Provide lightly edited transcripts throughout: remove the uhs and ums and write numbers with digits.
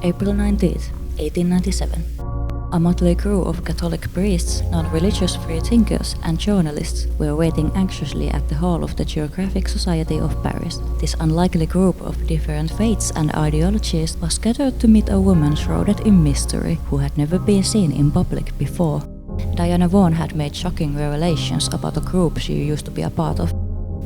April 19th, 1897. A motley crew of Catholic priests, non-religious freethinkers and journalists were waiting anxiously at the hall of the Geographic Society of Paris. This unlikely group of different faiths and ideologies was gathered to meet a woman shrouded in mystery who had never been seen in public before. Diana Vaughan had made shocking revelations about a group she used to be a part of.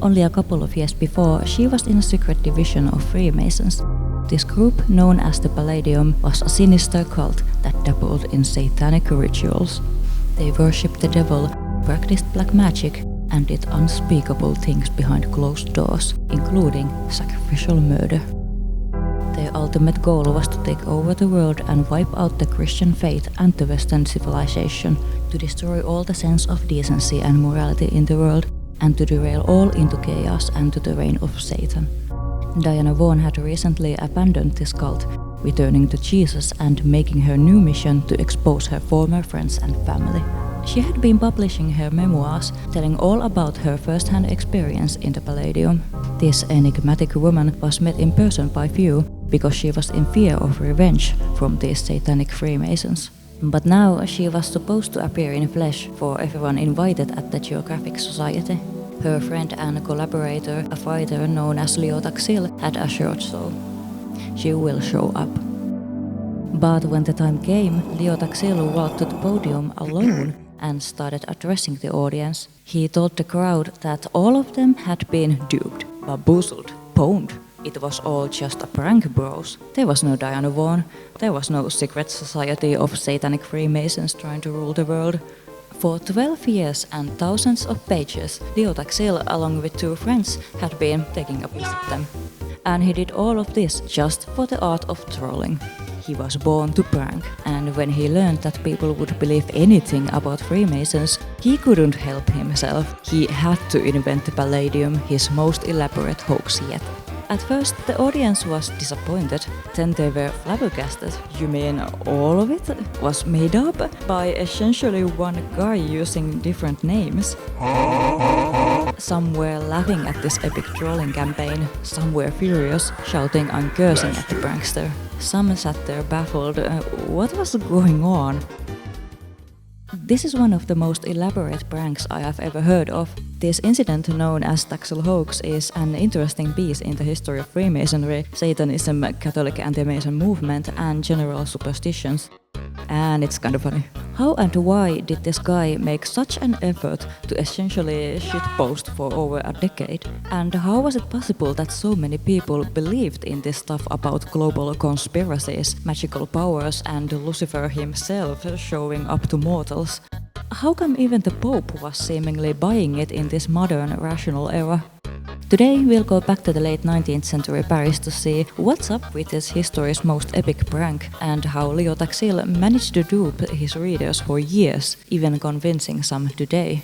Only a couple of years before, she was in a secret division of Freemasons. This group, known as the Palladium, was a sinister cult that dabbled in satanic rituals. They worshipped the devil, practiced black magic, and did unspeakable things behind closed doors, including sacrificial murder. Their ultimate goal was to take over the world and wipe out the Christian faith and the Western civilization, to destroy all the sense of decency and morality in the world, and to derail all into chaos and to the reign of Satan. Diana Vaughan had recently abandoned this cult, returning to Jesus and making her new mission to expose her former friends and family. She had been publishing her memoirs, telling all about her first-hand experience in the Palladium. This enigmatic woman was met in person by few because she was in fear of revenge from these satanic Freemasons. But now she was supposed to appear in flesh for everyone invited at the Geographic Society. Her friend and collaborator, a fighter known as Leo Taxil, had assured so. She will show up. But when the time came, Leo Taxil walked to the podium alone and started addressing the audience. He told the crowd that all of them had been duped, bamboozled, pwned. It was all just a prank, bros. There was no Diana Vaughan. There was no secret society of satanic Freemasons trying to rule the world. For 12 years and thousands of pages, Leo Taxil, along with two friends, had been taking a piece of them. And he did all of this just for the art of trolling. He was born to prank, and when he learned that people would believe anything about Freemasons, he couldn't help himself. He had to invent the Palladium, his most elaborate hoax yet. At first, the audience was disappointed. Then they were flabbergasted. You mean all of it was made up by essentially one guy using different names? Some were laughing at this epic trolling campaign. Some were furious, shouting and cursing at the prankster. Some sat there baffled. What was going on? This is one of the most elaborate pranks I have ever heard of. This incident, known as Taxil hoax, is an interesting piece in the history of Freemasonry, Satanism, Catholic anti-Mason movement, and general superstitions. And it's kind of funny. How and why did this guy make such an effort to essentially shitpost for over a decade? And how was it possible that so many people believed in this stuff about global conspiracies, magical powers, and Lucifer himself showing up to mortals? How come even the Pope was seemingly buying it in this modern, rational era? Today we'll go back to the late 19th century Paris to see what's up with this history's most epic prank and how Leo Taxil managed to dupe his readers for years, even convincing some today.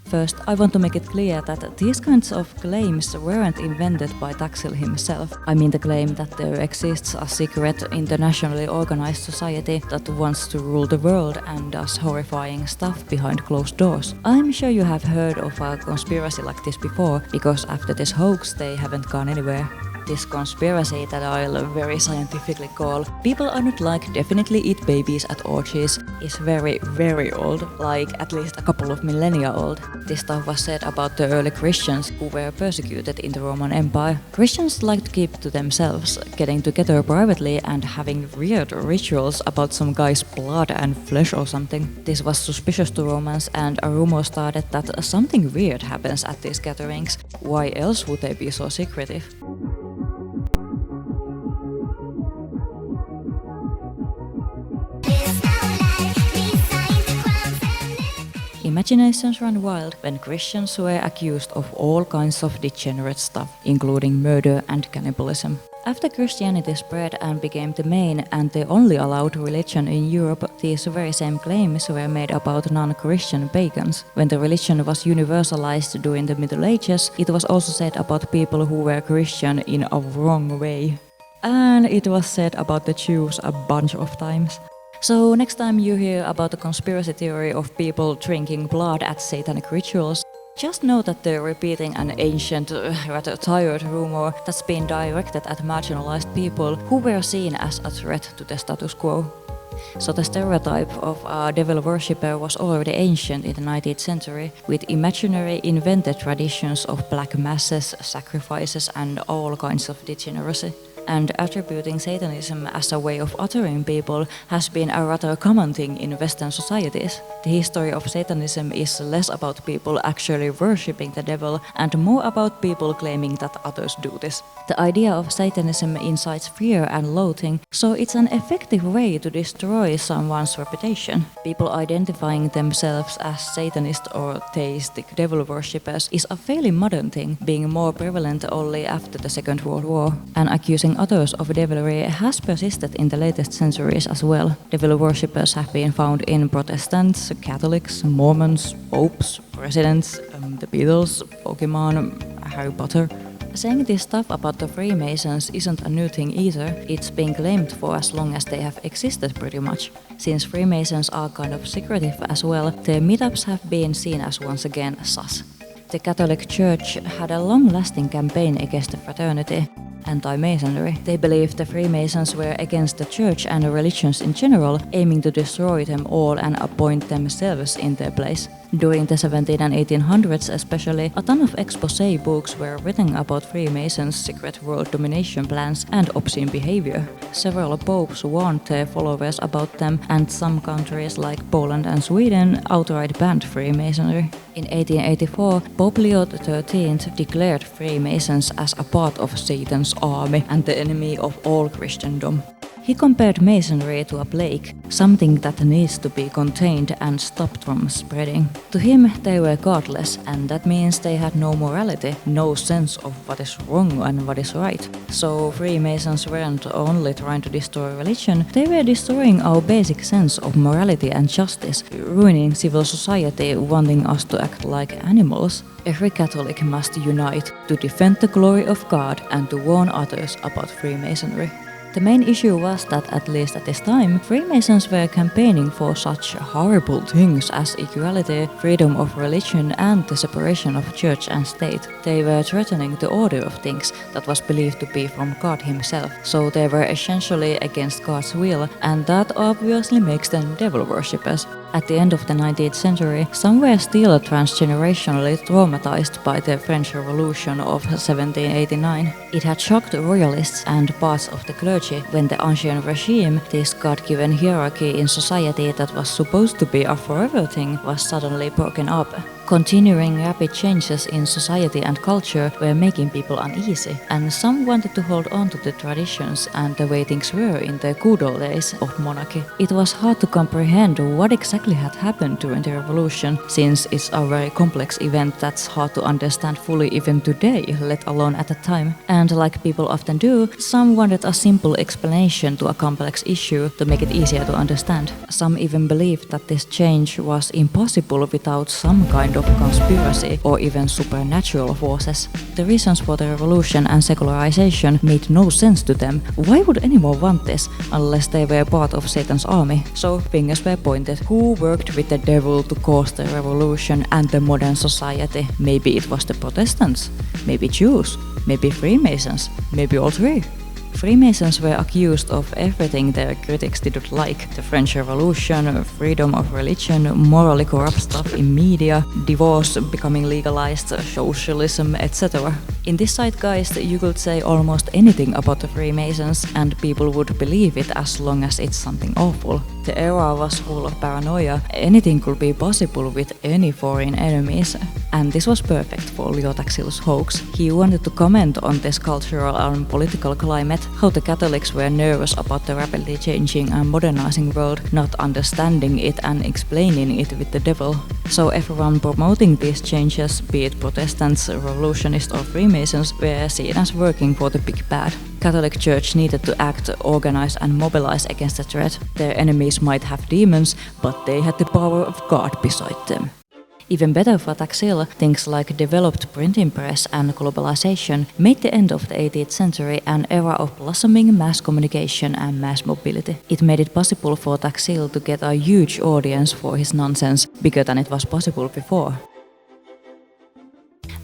First, I want to make it clear that these kinds of claims weren't invented by Taxil himself. I mean the claim that there exists a secret, internationally organized society that wants to rule the world and does horrifying stuff behind closed doors. I'm sure you have heard of a conspiracy like this before, because after this hoax they haven't gone anywhere. This conspiracy that I'll very scientifically call "people are not like definitely eat babies at orgies" is very, very old, like at least a couple of millennia old. This stuff was said about the early Christians who were persecuted in the Roman Empire. Christians liked to keep to themselves, getting together privately and having weird rituals about some guy's blood and flesh or something. This was suspicious to Romans, and a rumor started that something weird happens at these gatherings. Why else would they be so secretive? Imaginations ran wild when Christians were accused of all kinds of degenerate stuff, including murder and cannibalism. After Christianity spread and became the main and the only allowed religion in Europe, these very same claims were made about non-Christian pagans. When the religion was universalized during the Middle Ages, it was also said about people who were Christian in a wrong way. And it was said about the Jews a bunch of times. So next time you hear about the conspiracy theory of people drinking blood at satanic rituals, Just know that they're repeating an ancient, rather tired rumor that's been directed at marginalized people who were seen as a threat to the status quo. So the stereotype of a devil worshipper was already ancient in the 19th century, with imaginary invented traditions of black masses, sacrifices and all kinds of degeneracy. And attributing Satanism as a way of othering people has been a rather common thing in Western societies. The history of Satanism is less about people actually worshipping the devil and more about people claiming that others do this. The idea of Satanism incites fear and loathing, so it's an effective way to destroy someone's reputation. People identifying themselves as Satanist or theistic devil worshippers is a fairly modern thing, being more prevalent only after the Second World War, and accusing others of devilry has persisted in the latest centuries as well. Devil worshippers have been found in Protestants, Catholics, Mormons, popes, presidents, the Beatles, Pokemon, Harry Potter. Saying this stuff about the Freemasons isn't a new thing either. It's been claimed for as long as they have existed pretty much. Since Freemasons are kind of secretive as well, their meetups have been seen as once again sus. The Catholic Church had a long-lasting campaign against the fraternity, anti-Masonry. They believed the Freemasons were against the church and religions in general, aiming to destroy them all and appoint themselves in their place. During the 1700s and 1800s especially, a ton of exposé books were written about Freemasons' secret world domination plans and obscene behavior. Several popes warned their followers about them, and some countries like Poland and Sweden outright banned Freemasonry. In 1884, Pope Leo XIII declared Freemasons as a part of Satan's army and the enemy of all Christendom. He compared Masonry to a plague, something that needs to be contained and stopped from spreading. To him, they were godless, and that means they had no morality, no sense of what is wrong and what is right. So Freemasons weren't only trying to destroy religion, they were destroying our basic sense of morality and justice, ruining civil society, wanting us to act like animals. Every Catholic must unite to defend the glory of God and to warn others about Freemasonry. The main issue was that, at least at this time, Freemasons were campaigning for such horrible things as equality, freedom of religion and the separation of church and state. They were threatening the order of things that was believed to be from God himself, so they were essentially against God's will, and that obviously makes them devil worshippers. At the end of the 19th century, some were still transgenerationally traumatized by the French Revolution of 1789. It had shocked royalists and parts of the clergy when the ancient regime, this God-given hierarchy in society that was supposed to be a forever thing, was suddenly broken up. Continuing rapid changes in society and culture were making people uneasy, and some wanted to hold on to the traditions and the way things were in the good old days of monarchy. It was hard to comprehend what exactly had happened during the revolution, since it's a very complex event that's hard to understand fully even today, let alone at the time. And like people often do, some wanted a simple explanation to a complex issue to make it easier to understand. Some even believed that this change was impossible without some kind of conspiracy or even supernatural forces. The reasons for the revolution and secularization made no sense to them. Why would anyone want this unless they were part of Satan's army? So fingers were pointed. Who worked with the devil to cause the revolution and the modern society? Maybe it was the Protestants, maybe Jews, maybe Freemasons, maybe all three. Freemasons were accused of everything their critics didn't like: the French Revolution, freedom of religion, morally corrupt stuff in media, divorce becoming legalized, socialism, etc. In this zeitgeist, you could say almost anything about the Freemasons and people would believe it as long as it's something awful. The era was full of paranoia. Anything could be possible with any foreign enemies. And this was perfect for Leo Taxil's hoax. He wanted to comment on this cultural and political climate, how the Catholics were nervous about the rapidly changing and modernizing world, not understanding it and explaining it with the devil. So everyone promoting these changes, be it Protestants, revolutionists or Freemasons, were seen as working for the big bad. Catholic Church needed to act, organize and mobilize against the threat. Their enemies might have demons, but they had the power of God beside them. Even better for Taxil, things like developed printing press and globalization made the end of the 18th century an era of blossoming mass communication and mass mobility. It made it possible for Taxil to get a huge audience for his nonsense, bigger than it was possible before.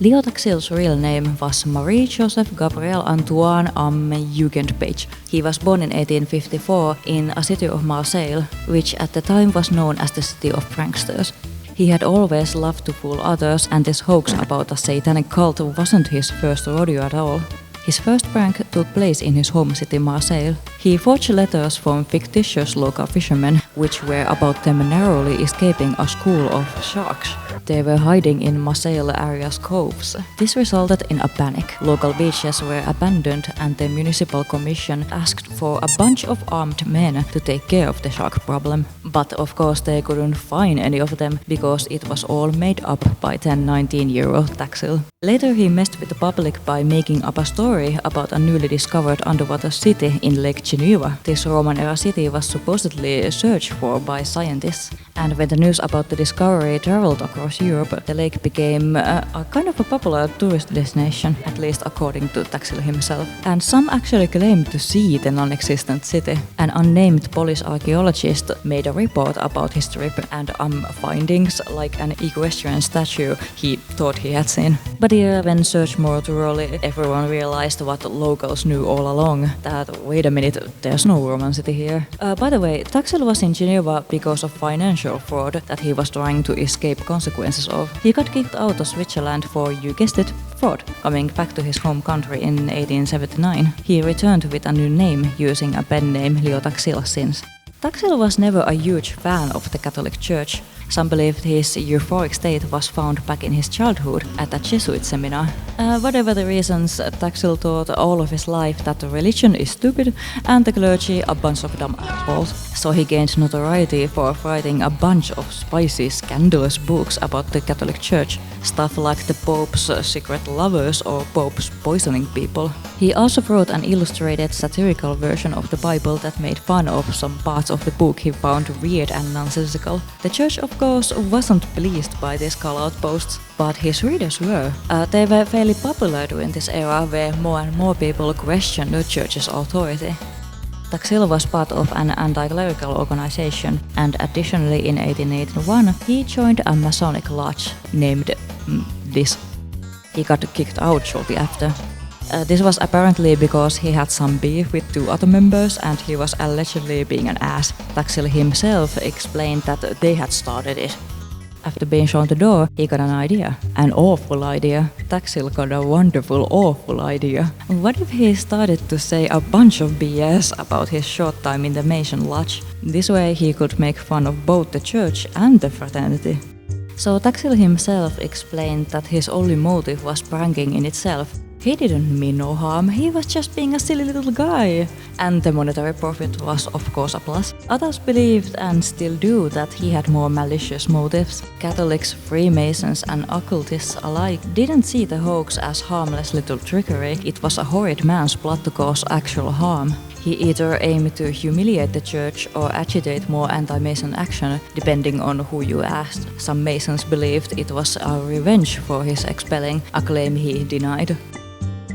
Leo Taxil's real name was Marie-Joseph Gabriel Antoine Amme Jugendpage. He was born in 1854 in a city of Marseille, which at the time was known as the city of pranksters. He had always loved to fool others, and this hoax about a satanic cult wasn't his first rodeo at all. His first prank took place in his home city Marseille. He forged letters from fictitious local fishermen, which were about them narrowly escaping a school of sharks. They were hiding in Marseille area's coves. This resulted in a panic. Local beaches were abandoned and the municipal commission asked for a bunch of armed men to take care of the shark problem. But of course they couldn't find any of them because it was all made up by 19-year-old Taxil. Later he messed with the public by making up a story about a newly discovered underwater city in Lake Geneva. This Roman-era city was supposedly searched for by scientists. And when the news about the discovery traveled across Europe, the lake became a kind of a popular tourist destination, at least according to Taxil himself. And some actually claimed to see the non-existent city. An unnamed Polish archaeologist made a report about his trip and findings like an equestrian statue he thought he had seen. But when searched more thoroughly, everyone realized what locals knew all along, that wait a minute, there's no Roman city here. By the way, Taxil was in Geneva because of financial fraud that he was trying to escape consequences of. He got kicked out of Switzerland for, you guessed it, fraud. Coming back to his home country in 1879, he returned with a new name using a pen name Leo Taxil since. Taxil was never a huge fan of the Catholic Church. Some believed his euphoric state was found back in his childhood at a Jesuit seminar. Whatever the reasons, Taxil thought all of his life that the religion is stupid and the clergy a bunch of dumb assholes. So he gained notoriety for writing a bunch of spicy, scandalous books about the Catholic Church, stuff like the Pope's secret lovers or Pope's poisoning people. He also wrote an illustrated satirical version of the Bible that made fun of some parts of the book he found weird and nonsensical. The church of course wasn't pleased by these call-out posts, but his readers were. They were fairly popular during this era where more and more people questioned the church's authority. Taxil was part of an anti-clerical organization, and additionally in 1881 he joined a Masonic lodge named this. He got kicked out shortly after. This was apparently because he had some beef with two other members and he was allegedly being an ass. Taxil himself explained that they had started it. After being shown the door, he got an idea. An awful idea. Taxil got a wonderful, awful idea. What if he started to say a bunch of BS about his short time in the Mason Lodge? This way he could make fun of both the church and the fraternity. So Taxil himself explained that his only motive was pranking in itself. He didn't mean no harm, he was just being a silly little guy. And the monetary profit was of course a plus. Others believed, and still do, that he had more malicious motives. Catholics, Freemasons and occultists alike didn't see the hoax as harmless little trickery. It was a horrid man's plot to cause actual harm. He either aimed to humiliate the church or agitate more anti-Mason action, depending on who you asked. Some Masons believed it was a revenge for his expelling, a claim he denied.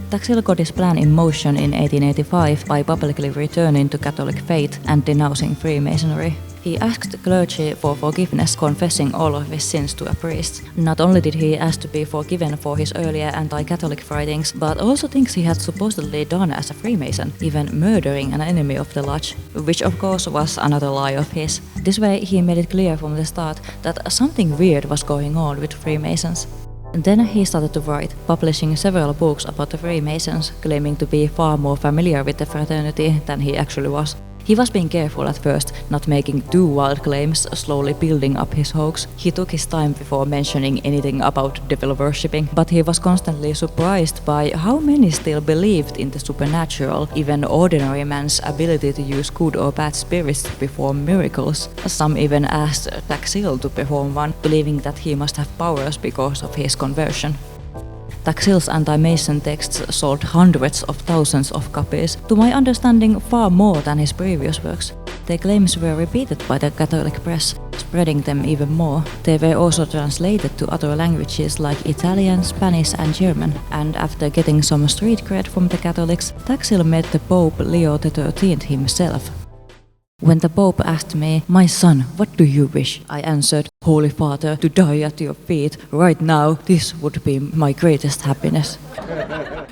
Taxil got his plan in motion in 1885 by publicly returning to Catholic faith and denouncing Freemasonry. He asked the clergy for forgiveness, confessing all of his sins to a priest. Not only did he ask to be forgiven for his earlier anti-Catholic writings, but also things he had supposedly done as a Freemason, even murdering an enemy of the lodge, which of course was another lie of his. This way he made it clear from the start that something weird was going on with Freemasons. Then he started to write, publishing several books about the Freemasons, claiming to be far more familiar with the fraternity than he actually was. He was being careful at first, not making too wild claims, slowly building up his hoax. He took his time before mentioning anything about devil worshipping, but he was constantly surprised by how many still believed in the supernatural, even ordinary man's ability to use good or bad spirits to perform miracles. Some even asked Taxil to perform one, believing that he must have powers because of his conversion. Taxil's anti-Mason texts sold hundreds of thousands of copies, to my understanding far more than his previous works. Their claims were repeated by the Catholic press, spreading them even more. They were also translated to other languages like Italian, Spanish and German, and after getting some street cred from the Catholics, Taxil met the Pope Leo XIII himself. When the Pope asked me, "My son, what do you wish?" I answered, "Holy Father, to die at your feet right now, this would be my greatest happiness."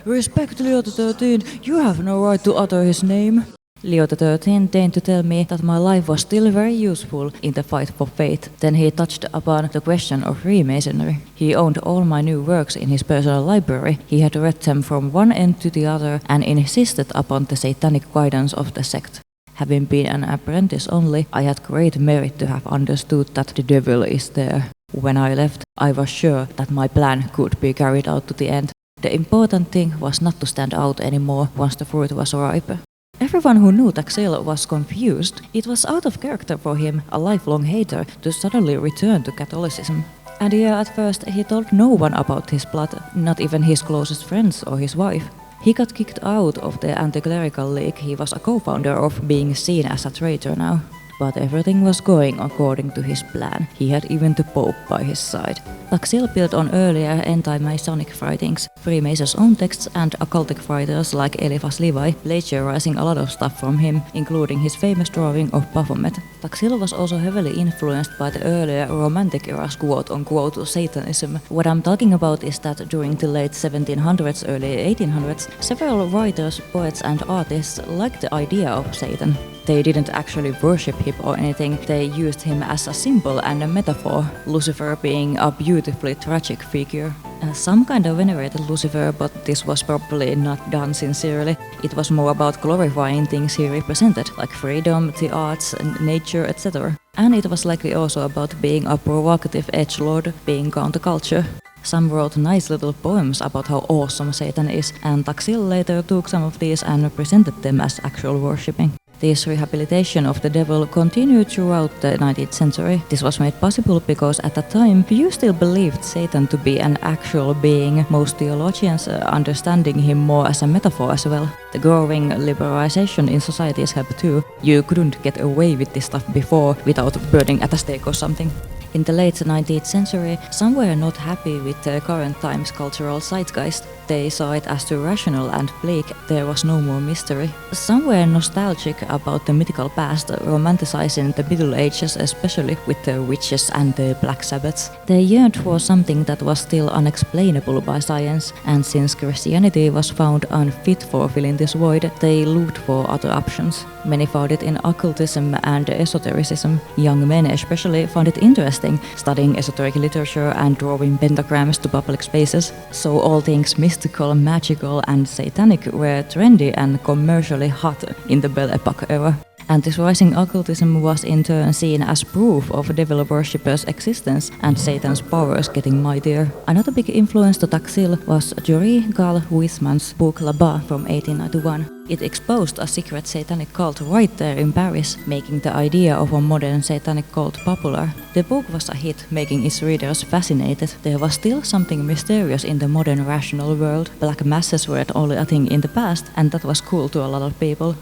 Respect Leo XIII, you have no right to utter his name. Leo XIII deigned to tell me that my life was still very useful in the fight for faith. Then he touched upon the question of Freemasonry. He owned all my new works in his personal library. He had read them from one end to the other and insisted upon the satanic guidance of the sect. Having been an apprentice only, I had great merit to have understood that the devil is there. When I left, I was sure that my plan could be carried out to the end. The important thing was not to stand out anymore once the fruit was ripe. Everyone who knew Taxil was confused. It was out of character for him, a lifelong hater, to suddenly return to Catholicism. And at first he told no one about his plot, not even his closest friends or his wife. He got kicked out of the anti-clerical league he was a co-founder of, being seen as a traitor now. But everything was going according to his plan. He had even the Pope by his side. Taxil built on earlier anti-Masonic writings, Freemasons' own texts and occultic writers like Eliphas Levi, plagiarizing a lot of stuff from him, including his famous drawing of Baphomet. Taxil was also heavily influenced by the earlier Romantic era's quote-unquote Satanism. What I'm talking about is that during the late 1700s, early 1800s, several writers, poets and artists liked the idea of Satan. They didn't actually worship him or anything, they used him as a symbol and a metaphor, Lucifer being a beautifully tragic figure. Some kind of venerated Lucifer, but this was probably not done sincerely. It was more about glorifying things he represented, like freedom, the arts, nature, etc. And it was likely also about being a provocative edgelord, being counterculture. Some wrote nice little poems about how awesome Satan is, and Taxil later took some of these and presented them as actual worshipping. This rehabilitation of the devil continued throughout the 19th century. This was made possible because at that time, few still believed Satan to be an actual being, most theologians understanding him more as a metaphor as well. The growing liberalization in societies helped too. You couldn't get away with this stuff before without burning at a stake or something. In the late 19th century, some were not happy with the current time's cultural zeitgeist. They saw it as too rational and bleak, there was no more mystery. Some were nostalgic about the mythical past, romanticizing the Middle Ages, especially with the witches and the Black Sabbaths. They yearned for something that was still unexplainable by science, and since Christianity was found unfit for filling this void, they looked for other options. Many found it in occultism and esotericism. Young men especially found it interesting, studying esoteric literature and drawing pentagrams to public spaces. So all things mystical, magical and satanic were trendy and commercially hot in the Belle Epoque era. And this rising occultism was in turn seen as proof of devil worshippers' existence and Satan's powers getting mightier. Another big influence to Taxil was Jory Gal Huysman's book Là-bas from 1891. It exposed a secret satanic cult right there in Paris, making the idea of a modern satanic cult popular. The book was a hit, making its readers fascinated. There was still something mysterious in the modern rational world. Black masses were only a thing in the past, and that was cool to a lot of people.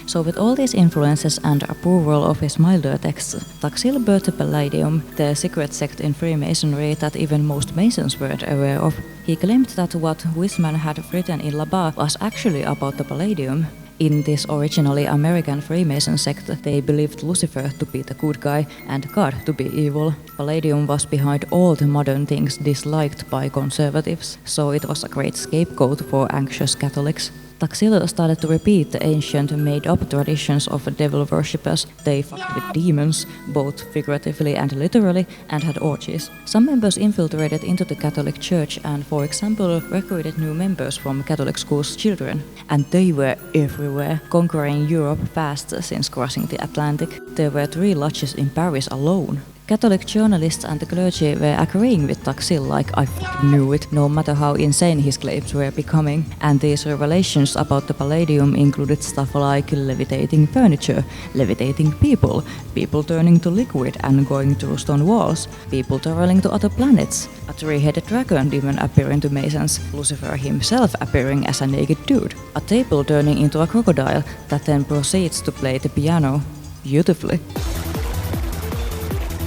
So with all these influences and approval of his milder texts, Taxil birthed the Palladium, the secret sect in Freemasonry that even most Masons weren't aware of. He claimed that what Huysman had written in Là-bas was actually about the Palladium. In this originally American Freemason sect, they believed Lucifer to be the good guy and God to be evil. Palladium was behind all the modern things disliked by conservatives, so it was a great scapegoat for anxious Catholics. Taxil started to repeat the ancient made-up traditions of devil worshippers. They fucked with demons, both figuratively and literally, and had orgies. Some members infiltrated into the Catholic Church and, for example, recruited new members from Catholic schools' children. And they were everywhere, conquering Europe fast since crossing the Atlantic. There were 3 lodges in Paris alone. Catholic journalists and the clergy were agreeing with Taxil like I fucking knew it, no matter how insane his claims were becoming. And these revelations about the Palladium included stuff like levitating furniture, levitating people, people turning to liquid and going through stone walls, people traveling to other planets, a 3-headed dragon demon appearing to Masons, Lucifer himself appearing as a naked dude, a table turning into a crocodile that then proceeds to play the piano beautifully.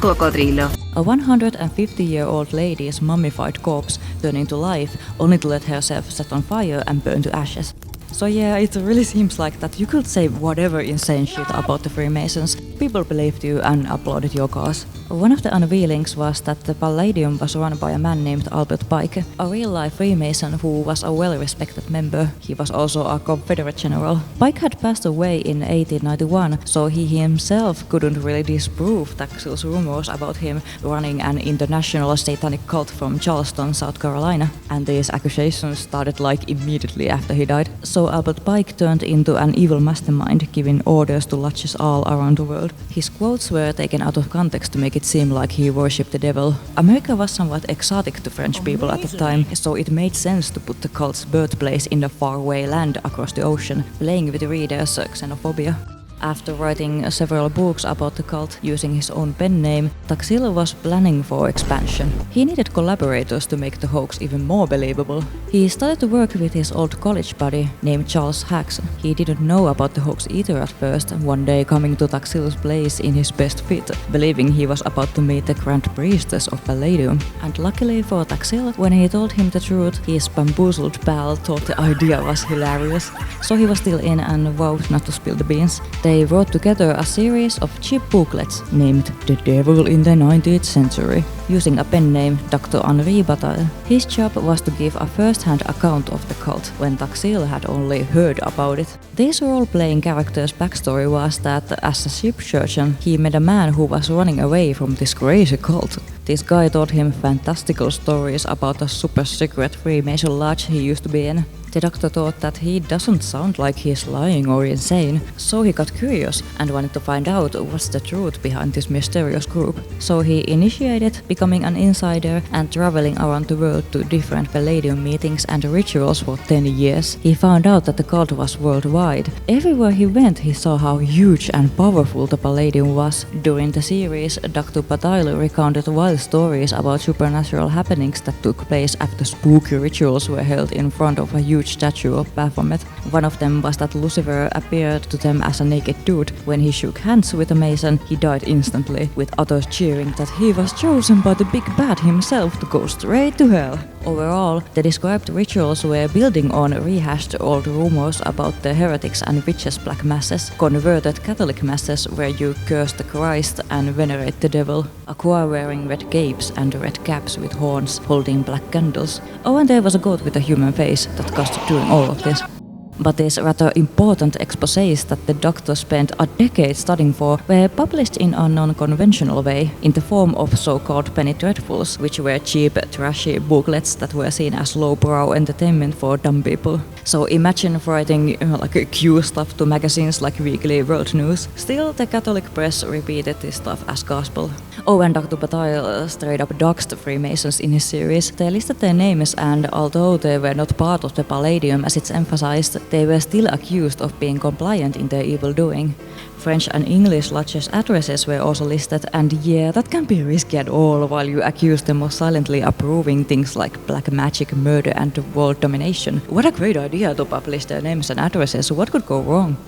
Cocodrilo. A 150-year-old lady's mummified corpse turning to life only to let herself set on fire and burn to ashes. So yeah, it really seems like that you could say whatever insane shit about the Freemasons. People believed you and applauded your cause. One of the unveilings was that the Palladium was run by a man named Albert Pike, a real-life Freemason who was a well-respected member. He was also a Confederate general. Pike had passed away in 1891, so he himself couldn't really disprove Taxil's rumors about him running an international satanic cult from Charleston, South Carolina. And these accusations started like immediately after he died. So Albert Pike turned into an evil mastermind, giving orders to lodges all around the world. His quotes were taken out of context to make it seem like he worshipped the devil. America was somewhat exotic to French people at the time, so it made sense to put the cult's birthplace in a faraway land across the ocean, playing with the readers' xenophobia. After writing several books about the cult using his own pen name, Taxil was planning for expansion. He needed collaborators to make the hoax even more believable. He started to work with his old college buddy named Charles Hacks. He didn't know about the hoax either at first, one day coming to Taxil's place in his best fit, believing he was about to meet the Grand Priestess of Palladium. And luckily for Taxil, when he told him the truth, his bamboozled pal thought the idea was hilarious. So he was still in and vowed not to spill the beans. They wrote together a series of cheap booklets named The Devil in the 19th Century, using a pen name Dr. Henri Bataille. His job was to give a first-hand account of the cult, when Taxil had only heard about it. This role-playing character's backstory was that, as a ship surgeon, he met a man who was running away from this crazy cult. This guy told him fantastical stories about a super-secret Freemason lodge he used to be in. The doctor thought that he doesn't sound like he's lying or insane, so he got curious and wanted to find out what's the truth behind this mysterious group. So he initiated becoming an insider and traveling around the world to different Palladium meetings and rituals for 10 years. He found out that the cult was worldwide. Everywhere he went, he saw how huge and powerful the Palladium was. During the series, Dr. Bataille recounted wild stories about supernatural happenings that took place after spooky rituals were held in front of a huge statue of Baphomet. One of them was that Lucifer appeared to them as a naked dude. When he shook hands with a Mason, he died instantly, with others cheering that he was chosen by the big bad himself to go straight to hell. Overall, the described rituals were building on rehashed old rumors about the heretics and witches' black masses, converted Catholic masses where you curse the Christ and venerate the devil, a choir wearing red capes and red caps with horns holding black candles. Oh, and there was a goat with a human face that cost doing all of this. But these rather important exposés that the doctor spent a decade studying for were published in a non-conventional way, in the form of so-called penny dreadfuls, which were cheap, trashy booklets that were seen as lowbrow entertainment for dumb people. So imagine writing like Q stuff to magazines like Weekly World News. Still, the Catholic press repeated this stuff as gospel. Oh, and Dr. Bataille straight up doxed the Freemasons in his series. They listed their names, and although they were not part of the Palladium as it's emphasized, they were still accused of being compliant in their evil doing. French and English lodges' addresses were also listed, and yeah, that can be risky at all while you accuse them of silently approving things like black magic, murder and world domination. What a great idea to publish their names and addresses, what could go wrong?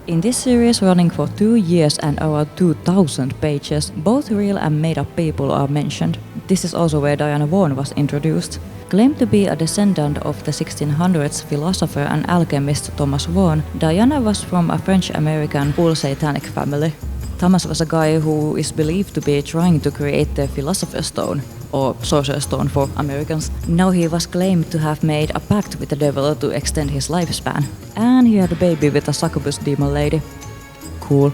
In this series, running for 2 years and around 2,000 pages, both real and made-up people are mentioned. This is also where Diana Vaughan was introduced. Claimed to be a descendant of the 1600s philosopher and alchemist Thomas Vaughan, Diana was from a French-American full satanic family. Thomas was a guy who is believed to be trying to create the Philosopher's Stone, or Sorcerer's Stone for Americans. Now he was claimed to have made a pact with the devil to extend his lifespan. And he had a baby with a succubus demon lady. Cool.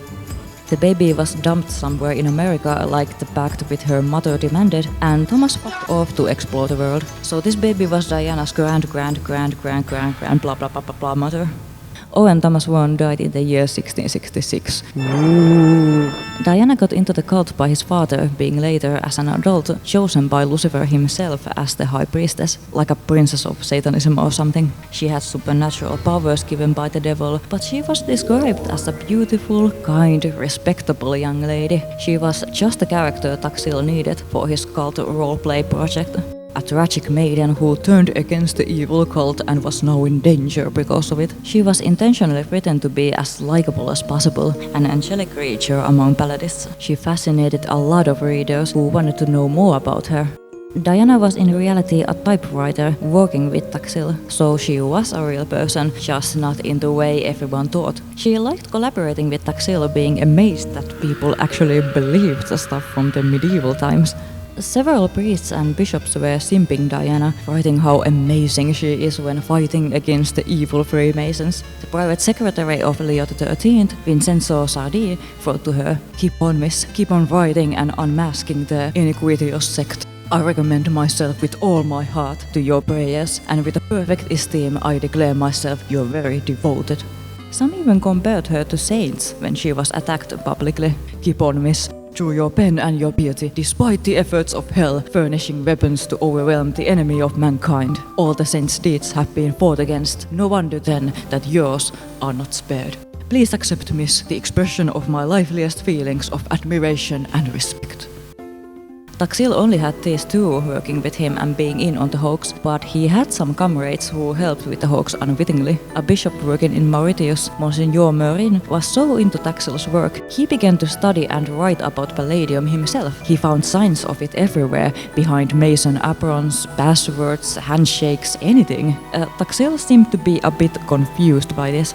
The baby was dumped somewhere in America like the pact with her mother demanded, and Thomas fucked off to explore the world. So this baby was Diana's grand blah blah blah blah blah mother. Oh, and Thomas Vaughan died in the year 1666. Ooh. Diana got into the cult by his father, being later, as an adult, chosen by Lucifer himself as the high priestess, like a princess of Satanism or something. She had supernatural powers given by the devil, but she was described as a beautiful, kind, respectable young lady. She was just the character Taxil needed for his cult roleplay project. A tragic maiden who turned against the evil cult and was now in danger because of it. She was intentionally written to be as likable as possible, an angelic creature among Palladists. She fascinated a lot of readers who wanted to know more about her. Diana was in reality a typewriter working with Taxil, so she was a real person, just not in the way everyone thought. She liked collaborating with Taxil, being amazed that people actually believed the stuff from the medieval times. Several priests and bishops were simping Diana, writing how amazing she is when fighting against the evil Freemasons. The private secretary of Leo XIII, Vincenzo Sardi, wrote to her, "Keep on, miss, keep on writing and unmasking the iniquitous sect. I recommend myself with all my heart to your prayers, and with a perfect esteem I declare myself your very devoted." Some even compared her to saints when she was attacked publicly. "Keep on, miss. Through your pen and your piety, despite the efforts of hell furnishing weapons to overwhelm the enemy of mankind, all the saints' deeds have been fought against. No wonder then that yours are not spared. Please accept, miss, the expression of my liveliest feelings of admiration and respect." Taxil only had these two working with him and being in on the hoax, but he had some comrades who helped with the hoax unwittingly. A bishop working in Mauritius, Monsignor Meurin, was so into Taxil's work, he began to study and write about Palladium himself. He found signs of it everywhere, behind Mason aprons, passwords, handshakes, anything. Taxil seemed to be a bit confused by this.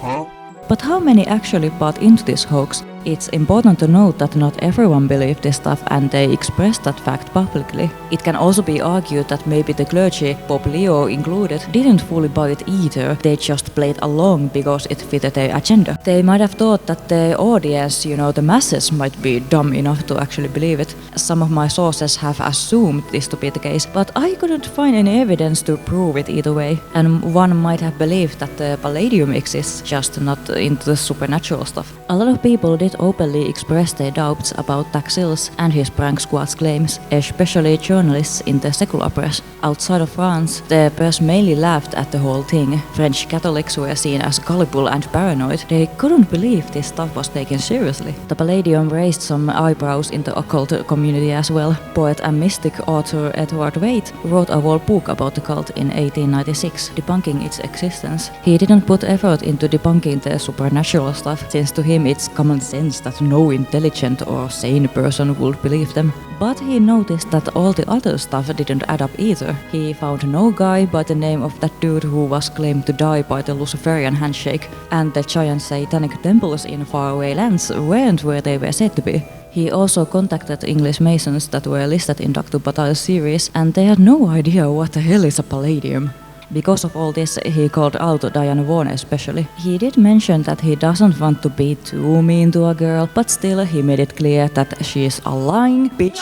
But how many actually bought into this hoax? It's important to note that not everyone believed this stuff and they expressed that fact publicly. It can also be argued that maybe the clergy, Pope Leo included, didn't fully buy it either. They just played along because it fitted their agenda. They might have thought that the audience, the masses, might be dumb enough to actually believe it. Some of my sources have assumed this to be the case, but I couldn't find any evidence to prove it either way. And one might have believed that the Palladium exists, just not into the supernatural stuff. A lot of people did openly express their doubts about Taxil's and his prank squad's claims, especially journalists in the secular press. Outside of France, the press mainly laughed at the whole thing. French Catholics were seen as gullible and paranoid. They couldn't believe this stuff was taken seriously. The Palladium raised some eyebrows in the occult community as well. Poet and mystic author Edward Waite wrote a whole book about the cult in 1896, debunking its existence. He didn't put effort into debunking the supernatural stuff, since to him it's common sense that no intelligent or sane person would believe them. But he noticed that all the other stuff didn't add up either. He found no guy by the name of that dude who was claimed to die by the Luciferian handshake, and the giant satanic temples in faraway lands weren't where they were said to be. He also contacted English Masons that were listed in Dr. Bataille's series, and they had no idea what the hell is a Palladium. Because of all this, he called out Diana Vaughan especially. He did mention that he doesn't want to be too mean to a girl, but still he made it clear that she's a lying bitch.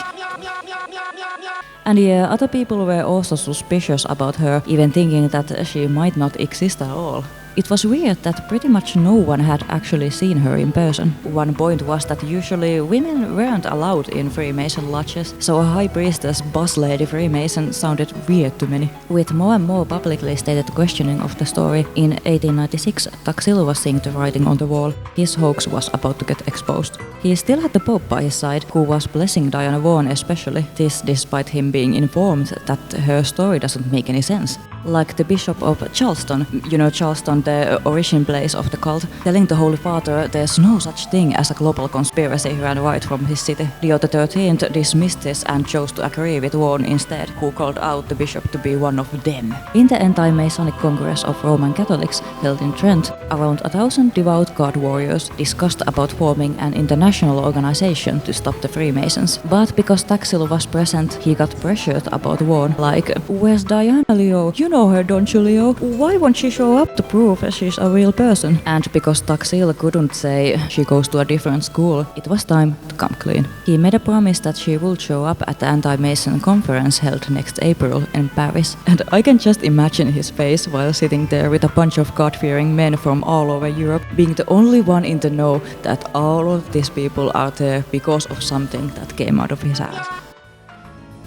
And yeah, other people were also suspicious about her, even thinking that she might not exist at all. It was weird that pretty much no one had actually seen her in person. One point was that usually women weren't allowed in Freemason lodges, so a high priestess, boss lady Freemason sounded weird to many. With more and more publicly stated questioning of the story, in 1896 Taxil was seeing the writing on the wall. His hoax was about to get exposed. He still had the Pope by his side, who was blessing Diana Vaughan especially, this despite him being informed that her story doesn't make any sense. Like the Bishop of Charleston, Charleston, the origin place of the cult, telling the Holy Father there's no such thing as a global conspiracy ran right from his city. Leo XIII dismissed this and chose to agree with Vaughan instead, who called out the bishop to be one of them. In the anti-Masonic Congress of Roman Catholics held in Trent, around 1,000 devout God warriors discussed about forming an international organization to stop the Freemasons. But because Taxil was present, he got pressured about Vaughan, like, "Where's Diana, Leo? You know her, don't you, Leo? Why won't she show up to prove she's a real person?" And because Taxil couldn't say she goes to a different school, it was time to come clean. He made a promise that she would show up at the anti-Mason conference held next April in Paris. And I can just imagine his face while sitting there with a bunch of God-fearing men from all over Europe, being the only one in the know that all of these people are there because of something that came out of his ass.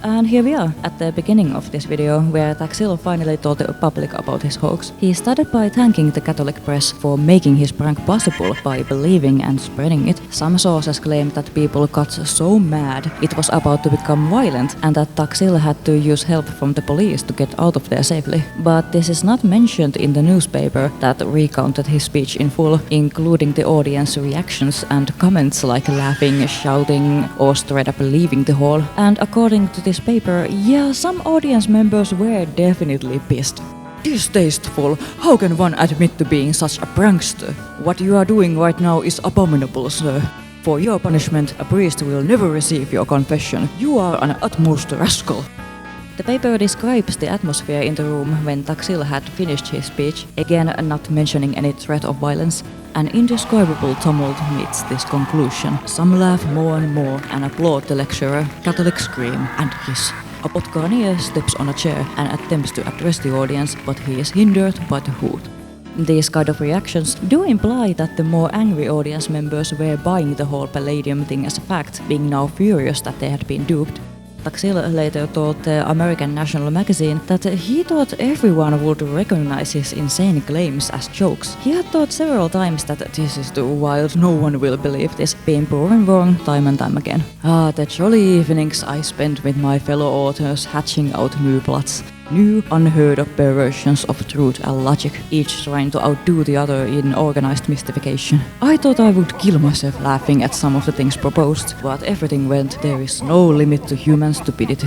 And here we are, at the beginning of this video, where Taxil finally told the public about his hoax. He started by thanking the Catholic press for making his prank possible by believing and spreading it. Some sources claimed that people got so mad it was about to become violent, and that Taxil had to use help from the police to get out of there safely. But this is not mentioned in the newspaper that recounted his speech in full, including the audience reactions and comments like laughing, shouting, or straight up leaving the hall. And according to this paper, yeah, some audience members were definitely pissed. Distasteful! How can one admit to being such a prankster? What you are doing right now is abominable, sir. For your punishment, a priest will never receive your confession. You are an utmost rascal. The paper describes the atmosphere in the room when Taxil had finished his speech, again not mentioning any threat of violence. An indescribable tumult meets this conclusion. Some laugh more and more and applaud the lecturer. Catholics scream and hiss. A Potkarnier steps on a chair and attempts to address the audience, but he is hindered by the hood. These kind of reactions do imply that the more angry audience members were buying the whole Palladium thing as a fact, being now furious that they had been duped. Taxil later told the American National magazine that he thought everyone would recognize his insane claims as jokes. He had thought several times that this is too wild, no one will believe this, being proven wrong time and time again. The jolly evenings I spent with my fellow authors hatching out new plots. New, unheard of perversions of truth and logic, each trying to outdo the other in organized mystification. I thought I would kill myself laughing at some of the things proposed, but everything went, there is no limit to human stupidity.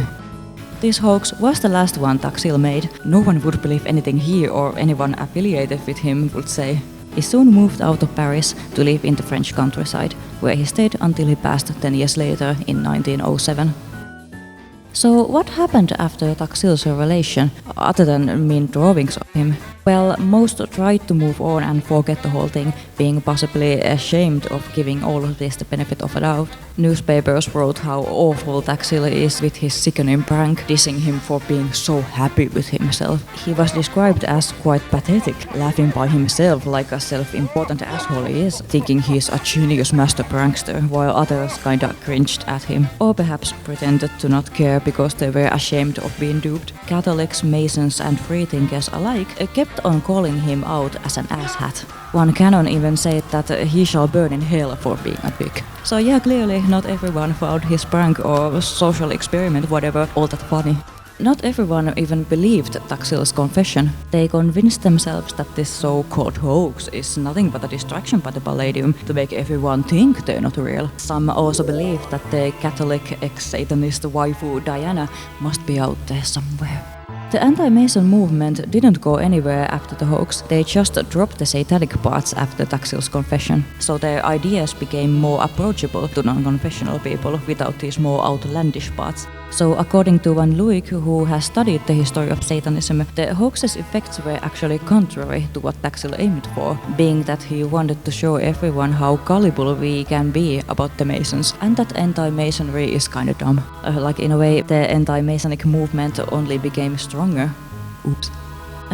This hoax was the last one Taxil made. No one would believe anything he or anyone affiliated with him would say. He soon moved out of Paris to live in the French countryside, where he stayed until he passed 10 years later in 1907. So what happened after Taxil's revelation, other than mean drawings of him? Well, most tried to move on and forget the whole thing, being possibly ashamed of giving all of this the benefit of a doubt. Newspapers wrote how awful Taxil is with his sickening prank, dissing him for being so happy with himself. He was described as quite pathetic, laughing by himself like a self-important asshole he is, thinking he's a genius master prankster, while others kinda cringed at him, or perhaps pretended to not care because they were ashamed of being duped. Catholics, Masons and freethinkers alike kept on calling him out as an asshat. One canon even said that he shall burn in hell for being a pig. So yeah, clearly not everyone found his prank or social experiment, whatever, all that funny. Not everyone even believed Taxil's confession. They convinced themselves that this so-called hoax is nothing but a distraction by the Palladium to make everyone think they're not real. Some also believed that the Catholic ex-Satanist waifu Diana must be out there somewhere. The anti-Mason movement didn't go anywhere after the hoax, they just dropped the satanic parts after Taxil's confession, so their ideas became more approachable to non-confessional people without these more outlandish parts. So according to one Luijk, who has studied the history of Satanism, the hoax's effects were actually contrary to what Taxil aimed for, being that he wanted to show everyone how gullible we can be about the Masons, and that anti-Masonry is kinda dumb. Like in a way, the anti-Masonic movement only became stronger. Oops.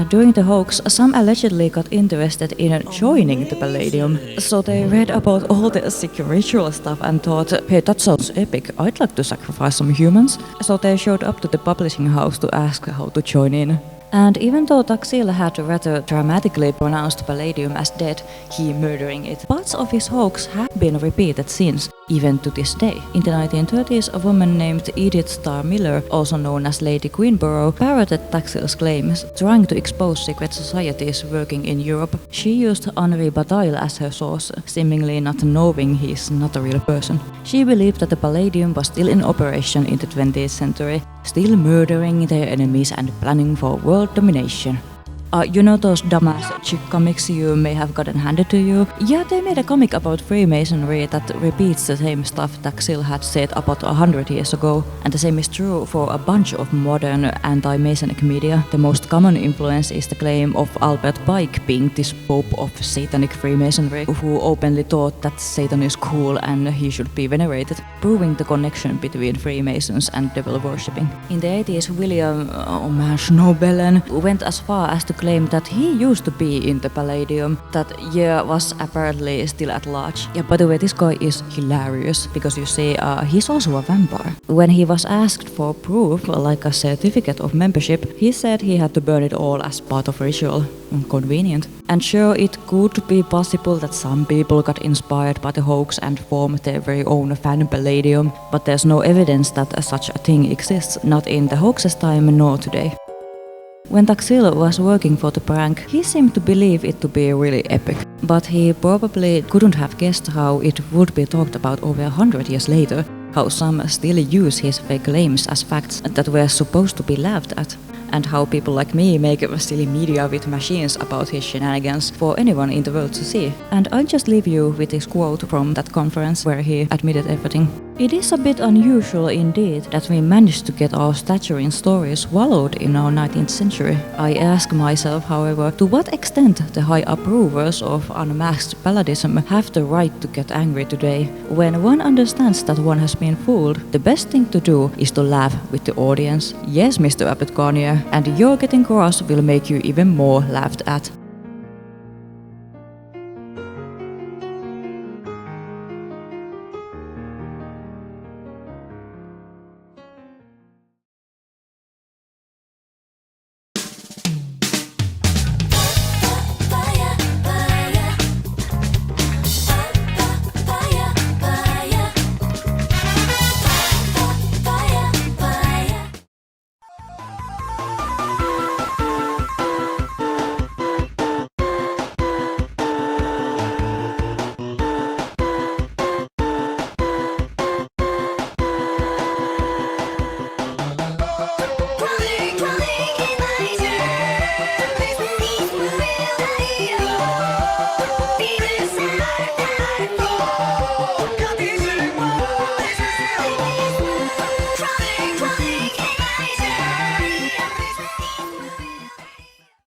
During the hoax, some allegedly got interested in joining the Palladium, so they read about all the sick ritual stuff and thought, hey, that sounds epic, I'd like to sacrifice some humans. So they showed up to the publishing house to ask how to join in. And even though Taxil had rather dramatically pronounced Palladium as dead, he murdering it, parts of his hoax have been repeated since, even to this day. In the 1930s, a woman named Edith Starr Miller, also known as Lady Queenborough, parroted Taxil's claims, trying to expose secret societies working in Europe. She used Henri Bataille as her source, seemingly not knowing he's not a real person. She believed that the Palladium was still in operation in the 20th century, still murdering their enemies and planning for world domination. You know those dumbass chick comics you may have gotten handed to you? Yeah, they made a comic about Freemasonry that repeats the same stuff Taxil had said about 100 years ago. And the same is true for a bunch of modern anti-Masonic media. The most common influence is the claim of Albert Pike being this pope of satanic Freemasonry, who openly thought that Satan is cool and he should be venerated, proving the connection between Freemasons and devil worshipping. In the 80s, William Schnobelen went as far as to claim that he used to be in the Palladium, that was apparently still at large. Yeah, by the way, this guy is hilarious, because you see, he's also a vampire. When he was asked for proof, like a certificate of membership, he said he had to burn it all as part of ritual. Convenient. And sure, it could be possible that some people got inspired by the hoax and formed their very own fan Palladium, but there's no evidence that such a thing exists, not in the hoax's time nor today. When Taxil was working for the prank, he seemed to believe it to be really epic, but he probably couldn't have guessed how it would be talked about over 100 years later. how some still use his fake claims as facts that were supposed to be laughed at, and how people like me make silly media with machines about his shenanigans for anyone in the world to see. And I'll just leave you with this quote from that conference where he admitted everything. It is a bit unusual indeed that we managed to get our stature in stories swallowed in our 19th century. I ask myself, however, to what extent the high approvers of unmasked Palladium have the right to get angry today. When one understands that one has been fooled, the best thing to do is to laugh with the audience. Yes, Mr. Abbott Garnier, and your getting cross will make you even more laughed at.